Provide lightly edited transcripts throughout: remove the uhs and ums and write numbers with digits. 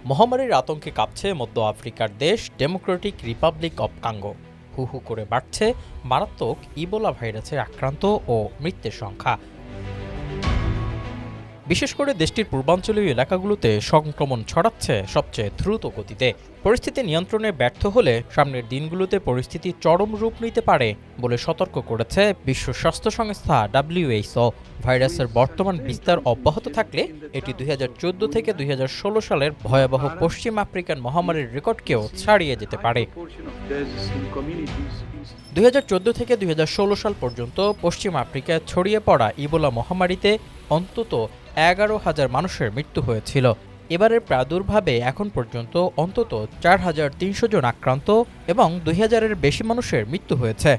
মহামারীর আতঙ্কে কাঁপছে মধ্য আফ্রিকার দেশ ডেমোক্রেটিক রিপাবলিক অব কঙ্গো। হু হু করে বাড়ছে মারাত্মক ইবোলা ভাইরাসে আক্রান্ত ও মৃত্যুর সংখ্যা। বিশেষ করে দেশটির পূর্বাঞ্চলীয় এলাকাগুলোতে সংক্রমণ ছড়াচ্ছে সবচেয়ে দ্রুত গতিতে। পরিস্থিতি নিয়ন্ত্রণে ব্যর্থ হলে সামনের দিনগুলোতে পরিস্থিতি চরম রূপ নিতে পারে বলে সতর্ক করেছে বিশ্ব স্বাস্থ্য সংস্থা WHO। ভাইরাসের বর্তমান বিস্তার অব্যাহত থাকলে এটি 2014 থেকে 2016 সালের ভয়াবহ পশ্চিম আফ্রিকান মহামারীর রেকর্ডকেও ছাড়িয়ে যেতে পারে। 2014 থেকে 2016 সাল পর্যন্ত পশ্চিম আফ্রিকায় ছড়িয়ে পড়া ইবোলা মহামারীতে অন্তত 11,000 মানুষের মৃত্যু হয়েছিল। এবারের প্রাদুর্ভাবে এখন পর্যন্ত অন্তত 4,300 জন আক্রান্ত এবং 2,000-এর বেশি মানুষের মৃত্যু হয়েছে।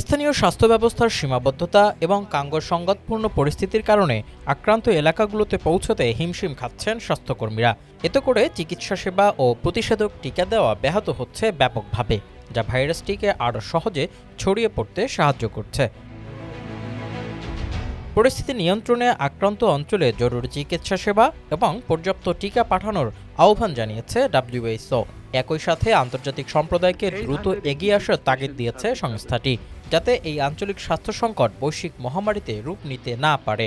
স্থানীয় স্বাস্থ্য ব্যবস্থার সীমাবদ্ধতা এবং কঙ্গোর সংঘাতপূর্ণ পরিস্থিতির কারণে আক্রান্ত এলাকাগুলোতে পৌঁছতে হিমশিম খাচ্ছেন স্বাস্থ্যকর্মীরা। এতে করে চিকিৎসা সেবা ও প্রতিষেধক টিকা দেওয়া ব্যাহত হচ্ছে ব্যাপকভাবে, যা ভাইরাসটিকে আরও সহজে ছড়িয়ে পড়তে সাহায্য করছে। পরিস্থিতি নিয়ন্ত্রণে আক্রান্ত অঞ্চলে জরুরি চিকিৎসা সেবা এবং পর্যাপ্ত টিকা পাঠানোর আহ্বান জানিয়েছে WHO। একই সাথে আন্তর্জাতিক সম্প্রদায়কে দ্রুত এগিয়ে আসার তাগিদ দিয়েছে সংস্থাটি, যাতে এই আঞ্চলিক স্বাস্থ্য সংকট বৈশ্বিক মহামারীতে রূপ নিতে না পারে।